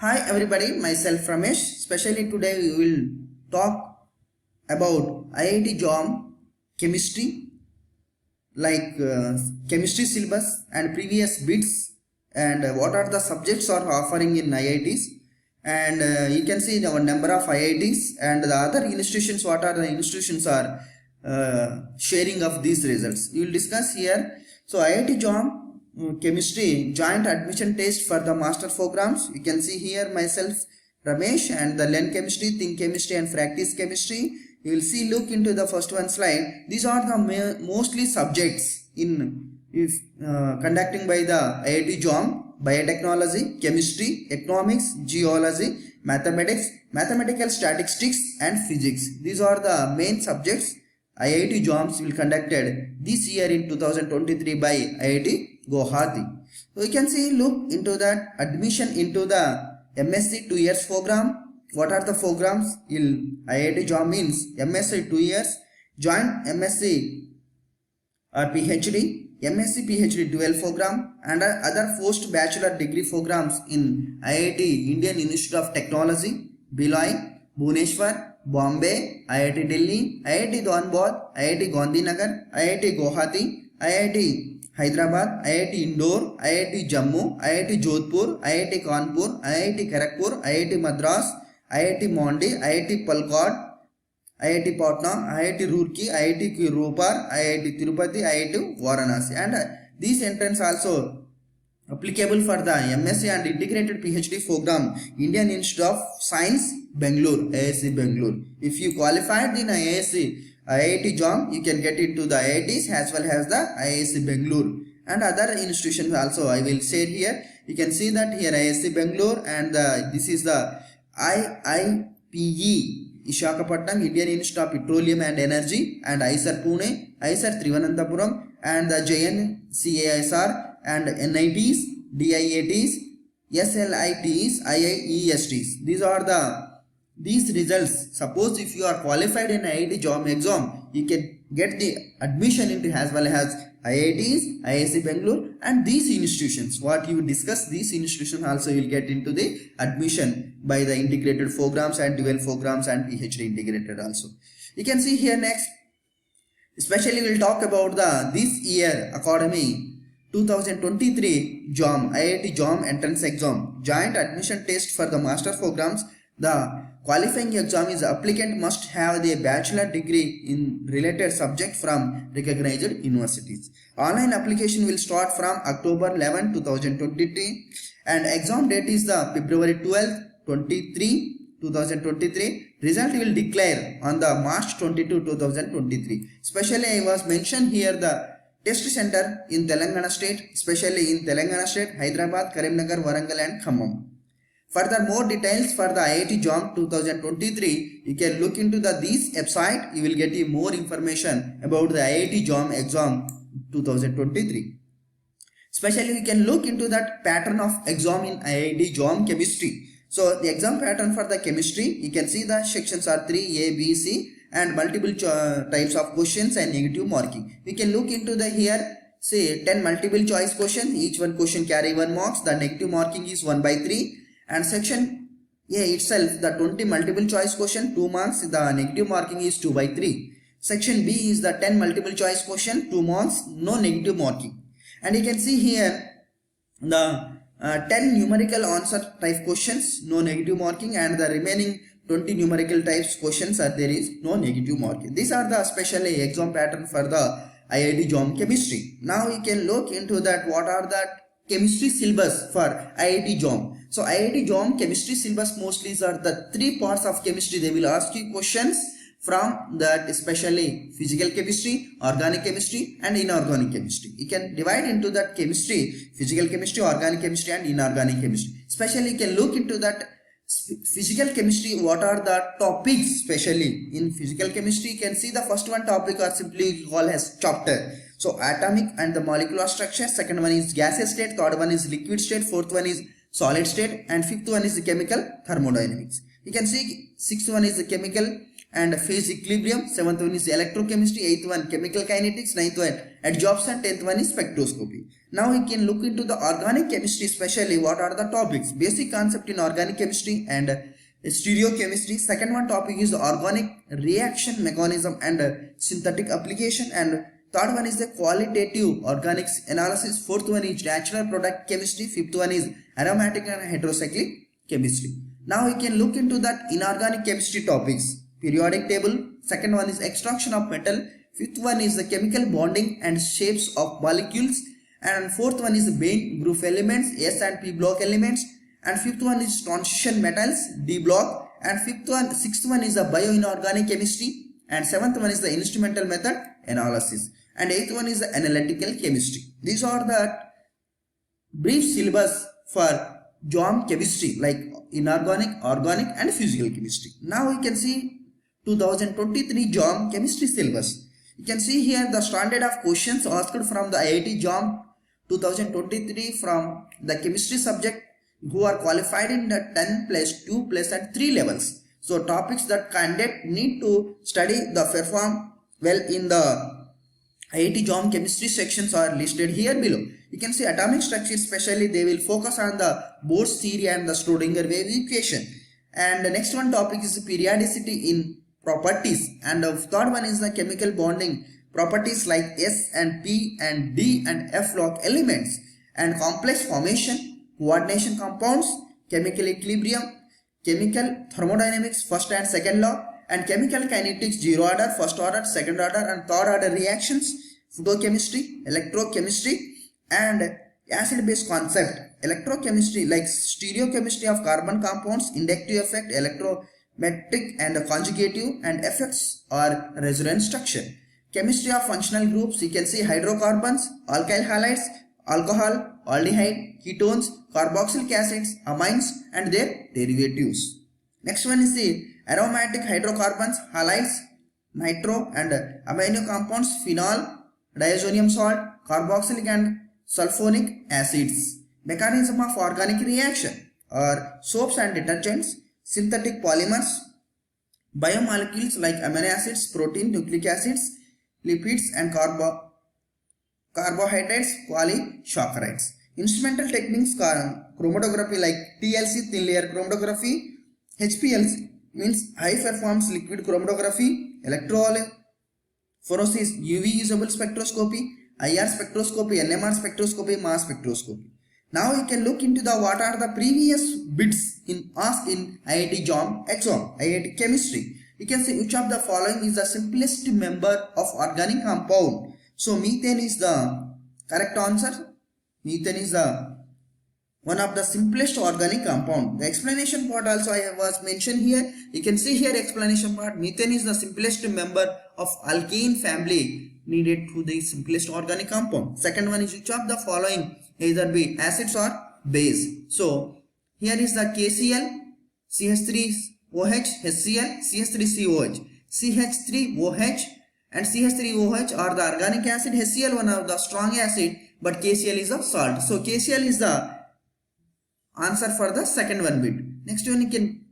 Hi everybody, myself Ramesh. Especially today we will talk about IIT JOM chemistry, like chemistry syllabus and previous bits, and what are the subjects are offering in IITs, and you can see our number of IITs and the other institutions, what are the institutions are sharing of these results. We will discuss here. So IIT JOM chemistry joint admission test for the master programs. You can see here myself Ramesh and the learn chemistry, think chemistry and practice chemistry. You will see, look into the first one slide. These are the mostly subjects in conducting by the IIT JOM: biotechnology, chemistry, economics, geology, mathematics, mathematical statistics and physics. These are the main subjects IIT JOMs will conducted this year in 2023 by IIT Guwahati. So you can see, look into that admission into the MSc 2 years program. What are the programs in IIT JOM means MSc 2 years, joint MSc or PhD, MSc PhD dual program and other post bachelor degree programs in IIT Indian Institute of Technology, Bhilai, Bhubaneswar, Bombay, IIT Delhi, IIT Dhanbad, IIT Gandhinagar, IIT Guwahati, IIT Hyderabad, IIT Indore, IIT Jammu, IIT Jodhpur, IIT Kanpur, IIT Kharagpur, IIT Madras, IIT Mandi, IIT Palkad, IIT Patna, IIT Roorkee, IIT Ropar, IIT Tirupati, IIT Varanasi. And these entrance also applicable for the MSc and integrated PhD program Indian Institute of Science, Bangalore, IISc Bangalore. If you qualified in IIT JOM, you can get into the IITs as well as the IISc Bangalore and other institutions also I will share here. You can see that here IISc Bangalore and this is the IIPE Visakhapatnam, Indian Institute of Petroleum and Energy, and IISER Pune, IISER Thiruvananthapuram, and the JNCASR and NITs, DIATs, SLITs, IIESTs. These results. Suppose if you are qualified in IIT JOM exam, you can get the admission into as well as IITs, IISc Bangalore and these institutions. What you discuss, these institutions also will get into the admission by the integrated programs and dual programs and PhD integrated also. You can see here next, especially we will talk about the this year academy 2023 JOM, IIT JOM entrance exam, joint admission test for the master programs. The qualifying exam is applicant must have the bachelor degree in related subject from recognized universities. Online application will start from October 11, 2023 and exam date is the February 12, 2023. Result will declare on the March 22, 2023. Especially I was mentioned here the test center in Telangana state, especially in Telangana state, Hyderabad, Karimnagar, Warangal and Khammam. Further more details for the IIT JOM 2023, you can look into this website. You will get more information about the IIT JOM exam 2023. Especially you can look into that pattern of exam in IIT JOM chemistry. So the exam pattern for the chemistry, you can see the sections are 3 A, B, C and multiple types of questions and negative marking. We can look into the here, say 10 multiple choice question, each one question carry 1 marks, the negative marking is 1 by 3. And section A itself, the 20 multiple choice question 2 marks, the negative marking is 2 by 3. Section B is the 10 multiple choice question 2 marks, no negative marking. And you can see here the 10 numerical answer type questions, no negative marking, and the remaining 20 numerical types questions are there is no negative marking. These are the specially exam pattern for the IIT JOM chemistry. Now you can look into that what are the chemistry syllabus for IIT JOM. So IIT JOM chemistry syllabus mostly are the 3 parts of chemistry. They will ask you questions from that, especially physical chemistry, organic chemistry and inorganic chemistry. You can divide into that chemistry, physical chemistry, organic chemistry and inorganic chemistry. Especially you can look into that physical chemistry, what are the topics. Especially in physical chemistry, you can see the first one topic are simply called as chapter. So atomic and the molecular structure, second one is gaseous state, third one is liquid state, fourth one is solid state and fifth one is the chemical thermodynamics. You can see sixth one is the chemical and phase equilibrium. 7th one is electrochemistry. 8th one chemical kinetics. 9th one adsorption. 10th one is spectroscopy. Now we can look into the organic chemistry, especially what are the topics. Basic concept in organic chemistry and stereochemistry. Second one topic is the organic reaction mechanism and synthetic application, and third one is the qualitative organics analysis. Fourth one is natural product chemistry. Fifth one is aromatic and heterocyclic chemistry. Now we can look into that inorganic chemistry topics. Periodic table. Second one is extraction of metal. Fifth one is the chemical bonding and shapes of molecules. And fourth one is the Bain group elements, S and P block elements. And fifth one is transition metals, D block. And sixth one is the bioinorganic chemistry. And seventh one is the instrumental method analysis. And eighth one is the analytical chemistry. These are the brief syllabus for JOM chemistry, like inorganic, organic and physical chemistry. Now we can see 2023 JOM chemistry syllabus. You can see here the standard of questions asked from the IIT JOM 2023 from the chemistry subject who are qualified in the 10 plus 2 plus and 3 levels. So topics that candidate need to study the perform well in the IIT JOM chemistry sections are listed here below. You can see atomic structure, especially they will focus on the Bohr's theory and the Schrodinger wave equation. And the next one topic is periodicity in properties, and the third one is the chemical bonding properties like S and P and D and F block elements, and complex formation, coordination compounds, chemical equilibrium, chemical thermodynamics first and second law, and chemical kinetics 0 order, first order, second order and third order reactions, photochemistry, electrochemistry and acid base concept, electrochemistry like stereochemistry of carbon compounds, inductive effect, electrometric and conjugative and effects or resonance structure, chemistry of functional groups. You can see hydrocarbons, alkyl halides, alcohol, aldehyde, ketones, carboxylic acids, amines and their derivatives. Next one is the aromatic hydrocarbons, halides, nitro and amino compounds, phenol, diazonium salt, carboxylic and sulfonic acids. Mechanism of organic reaction are soaps and detergents, synthetic polymers, biomolecules like amino acids, protein, nucleic acids, lipids and carbohydrates, polysaccharides. Instrumental techniques chromatography like TLC, thin layer chromatography, HPLC means high performance liquid chromatography, electrophoresis, UV usable spectroscopy, IR spectroscopy, NMR spectroscopy, mass spectroscopy. Now you can look into the what are the previous bits asked in IIT JOM exam, IIT chemistry. You can see which of the following is the simplest member of organic compound. So methane is the correct answer. Methane is the one of the simplest organic compound. The explanation part also I was mentioned here. You can see here explanation part. Methane is the simplest member of alkane family needed to the simplest organic compound. Second one is which of the following either be acids or base. So here is the KCl, CH3OH, HCl, CH3COH. CH3OH and CH3OH are the organic acid. HCl one of the strong acid, but KCl is a salt. So KCl is the answer for the second one bit. Next one you can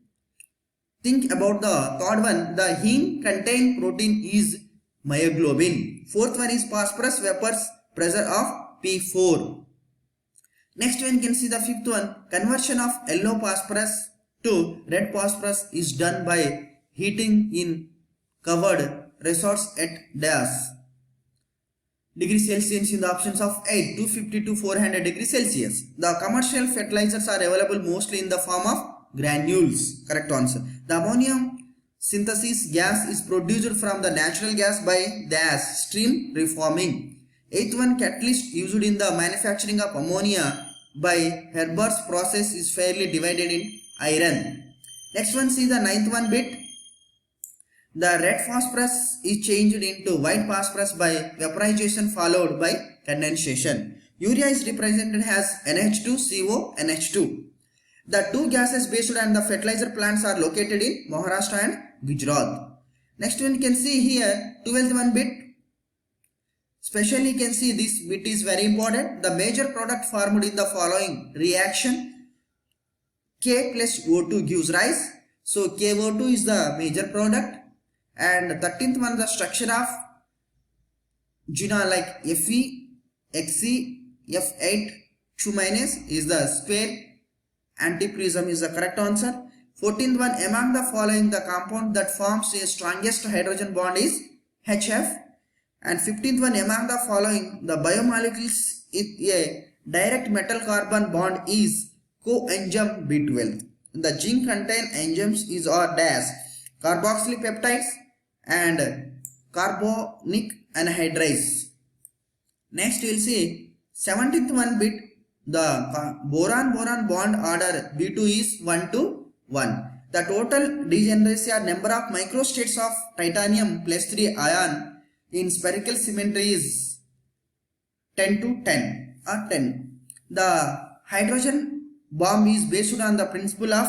think about the third one. The heme contained protein is myoglobin. Fourth one is phosphorus vapors pressure of P4. Next one you can see the fifth one. Conversion of yellow phosphorus to red phosphorus is done by heating in covered resorts at dash degree Celsius in the options of 8, 250 to 400 degrees Celsius. The commercial fertilizers are available mostly in the form of granules. Correct answer. The ammonium synthesis gas is produced from the natural gas by dash stream reforming. Eighth one, catalyst used in the manufacturing of ammonia by Herbert's process is fairly divided in iron. Next one, see the ninth one bit. The red phosphorus is changed into white phosphorus by vaporization followed by condensation. Urea is represented as NH2CO NH2. The two gases based on the fertilizer plants are located in Maharashtra and Gujarat. Next one you can see here 12th one bit. Especially you can see this bit is very important. The major product formed in the following reaction K plus O2 gives rise. So KO2 is the major product. And 13th one, the structure of Gina like Fe, Xe, F8, 2 minus is the square. Antiprism is the correct answer. 14th one, among the following the compound that forms the strongest hydrogen bond is HF. And 15th one, among the following the biomolecules with a direct metal carbon bond is coenzyme B12. The zinc contain enzymes is or dash carboxylic peptides and carbonic anhydrase. Next we will see 17th one bit, the boron bond order B2 is 1 to 1. The total degeneracy or number of microstates of titanium plus 3 ion in spherical symmetry is 10 to 10 or 10. The hydrogen bomb is based on the principle of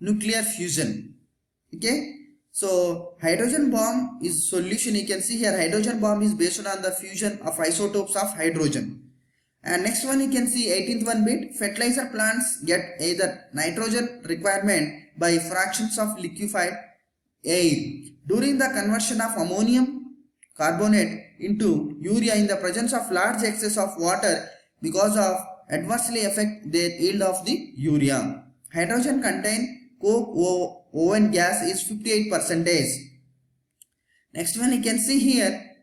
nuclear fusion. Okay. So hydrogen bomb is solution. You can see here hydrogen bomb is based on the fusion of isotopes of hydrogen. And next one you can see 18th one bit, fertilizer plants get either nitrogen requirement by fractions of liquefied air during the conversion of ammonium carbonate into urea in the presence of large excess of water because of adversely affect their yield of the urea. Hydrogen contain coke oven gas is 58%. Next one you can see here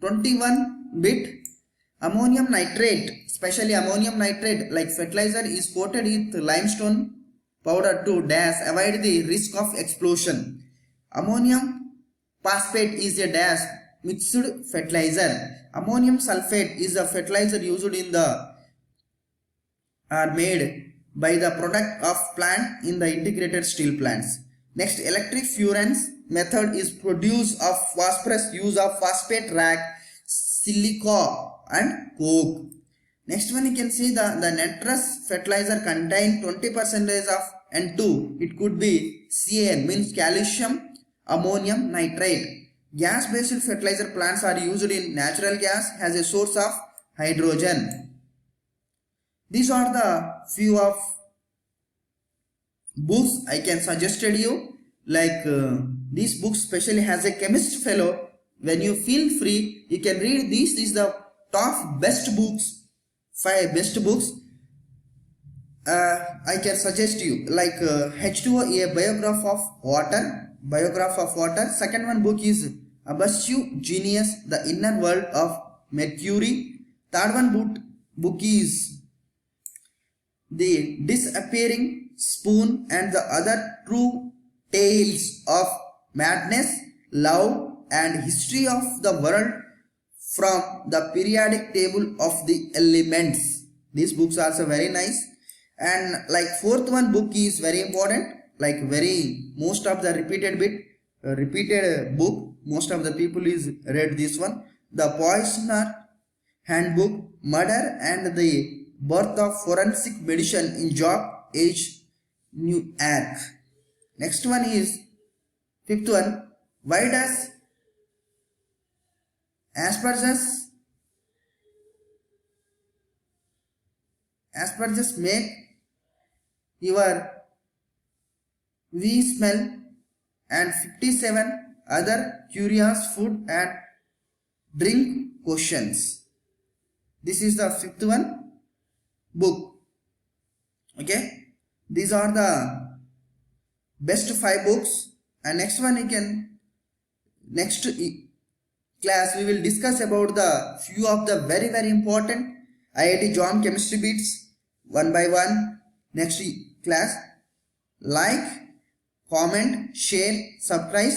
21 bit, ammonium nitrate, especially ammonium nitrate like fertilizer is coated with limestone powder to dash avoid the risk of explosion. Ammonium phosphate is a dash mixed fertilizer. Ammonium sulfate is a fertilizer used in the are made by the product of plant in the integrated steel plants. Next, electric furnace method is produce of phosphorus use of phosphate rag, silica and coke. Next one you can see the nitrous fertilizer contain 20% of N2. It could be CaN means calcium ammonium nitrate. Gas based fertilizer plants are used in natural gas as a source of hydrogen. These are the few of books I can suggested you, like these books especially has a chemist fellow. When you feel free you can read these. These the top best books, 5 best books I can suggest you, like H2O, a biograph of water. Second one book is Abascu Genius, the inner world of Mercury. Third one book is The Disappearing Spoon and the Other True Tales of Madness, Love and History of the World from the Periodic Table of the Elements. These books are also very nice. And like fourth one book is very important, like very most of the repeated book, most of the people is read this one, The Poisoner Handbook, Murder and the Birth of Forensic Medicine in Job H. Newark. Next one is fifth one, why does asperges make your we smell, and 57 other curious food and drink questions. This is the fifth one book. Okay, these are the best 5 books. And next one next class we will discuss about the few of the very important IIT JOM chemistry bits one by one. Next class, like, comment, share, subscribe.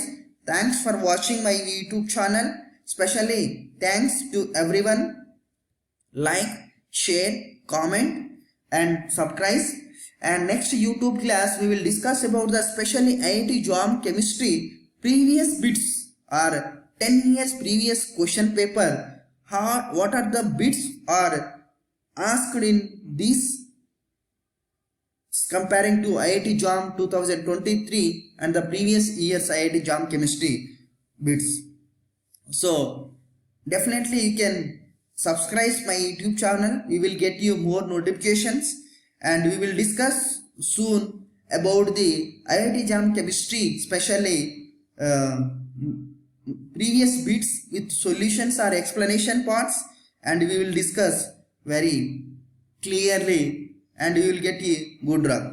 Thanks for watching my YouTube channel. Especially thanks to everyone. Like, share, comment and subscribe. And next YouTube class we will discuss about the specially IIT JOM chemistry previous bits or 10 years previous question paper. What are the bits are asked in this comparing to IIT JOM 2023 and the previous year's IIT JOM chemistry bits. So definitely you can subscribe my YouTube channel. We will get you more notifications and we will discuss soon about the IIT JAM chemistry, especially previous bits with solutions or explanation parts, and we will discuss very clearly and you will get a good rank.